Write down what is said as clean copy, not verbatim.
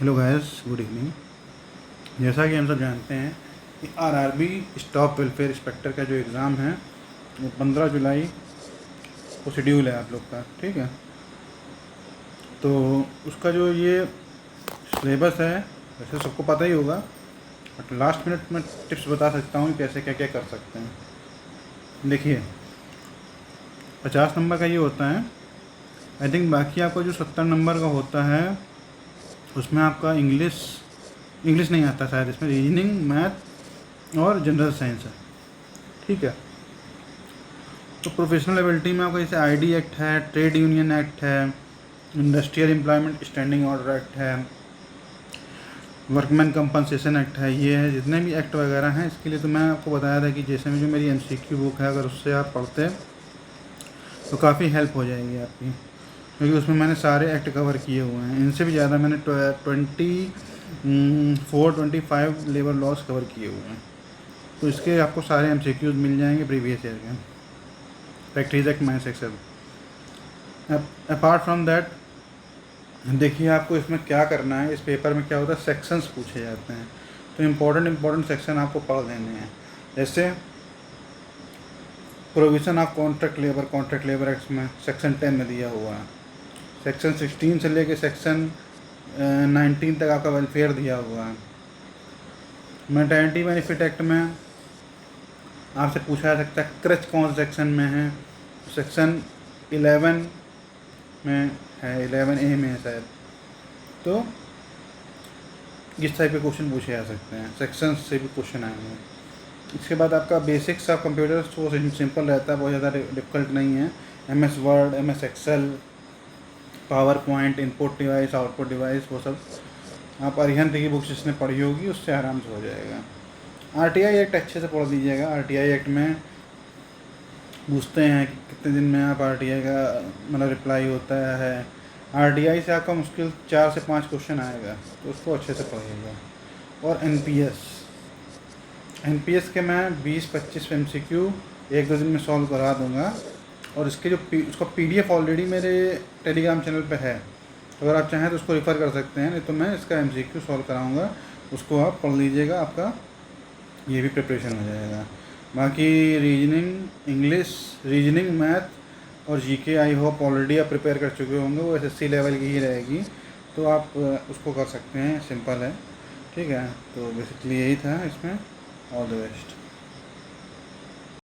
Hello guys, good evening. जैसा कि हम सब जानते हैं कि आरआरबी स्टाफ वेलफेयर इंस्पेक्टर का जो एग्ज़ाम है वो 15 जुलाई को शेड्यूल है आप लोग का, ठीक है। तो उसका जो ये सिलेबस है वैसे सबको पता ही होगा, बट लास्ट मिनट में टिप्स बता सकता हूँ कि कैसे क्या क्या कर सकते हैं। देखिए, 50 नंबर का ये होता है आई थिंक। बाकी आपका जो 70 नंबर का होता है उसमें आपका इंग्लिश नहीं आता शायद, इसमें रीजनिंग, मैथ और जनरल साइंस है, ठीक है। तो प्रोफेशनल एबिलिटी में आपका जैसे आईडी एक्ट है, ट्रेड यूनियन एक्ट है, industrial employment standing order act है, वर्कमैन कंपनसेशन एक्ट है। ये है जितने भी एक्ट वगैरह हैं। इसके लिए तो मैं आपको बताया था कि जैसे में जो मेरी एमसीक्यू बुक है, अगर उससे आप पढ़ते तो काफ़ी हेल्प हो जाएगी आपकी, क्योंकि उसमें मैंने सारे एक्ट कवर किए हुए हैं। इनसे भी ज़्यादा मैंने 25 लेबर लॉस कवर किए हुए हैं। तो इसके आपको सारे एमसीक्यूज मिल जाएंगे प्रीवियस ईयर के, फैक्ट्रीज एक्ट मैंने सेक्शन। अपार्ट फ्रॉम दैट, देखिए आपको इसमें क्या करना है। इस पेपर में क्या होता है, सेक्शंस पूछे जाते हैं, तो इम्पोर्टेंट सेक्शन आपको पढ़ लेने हैं। जैसे provision of contract labour act में सेक्शन 10 में दिया हुआ है। सेक्शन 16 से लेके सेक्शन 19 तक आपका वेलफेयर दिया हुआ है। मैटरनिटी बेनिफिट एक्ट में आपसे पूछा जा सकता है क्रच कौन सेक्शन में है। सेक्शन 11 में है, 11A में है शायद। तो इस टाइप के क्वेश्चन पूछे जा सकते हैं, सेक्शन से भी क्वेश्चन आएंगे। इसके बाद आपका बेसिक्स ऑफ कंप्यूटर वो सिंपल रहता है, बहुत ज़्यादा डिफिकल्ट नहीं है। MS Word, MS Excel, PowerPoint, input device, output device, वो सब आप अरिहंत की बुक जिसने पढ़ी होगी उससे आराम से हो जाएगा। RTI एक्ट अच्छे से पढ़ लीजिएगा। RTI एक्ट में पूछते हैं कि कितने दिन में आप RTI का मतलब रिप्लाई होता है। RTI से आपका मुश्किल 4 से 5 क्वेश्चन आएगा, तो उसको अच्छे से पढ़िएगा। और NPS के मैं 20-25 MCQ 1-2 दिन में सॉल्व करा दूंगा। और इसके जो उसका PDF ऑलरेडी मेरे टेलीग्राम चैनल पे है, अगर आप चाहें तो उसको रेफ़र कर सकते हैं, नहीं तो मैं इसका MCQ सॉल्व कराऊंगा, उसको आप पढ़ लीजिएगा, आपका ये भी प्रिपरेशन हो जाएगा। बाकी रीजनिंग, मैथ और GK आई होप ऑलरेडी आप प्रिपेयर कर चुके होंगे, वो SSC लेवल की ही रहेगी, तो आप उसको कर सकते हैं, सिंपल है, ठीक है। तो बेसिकली यही था इसमें। All the best.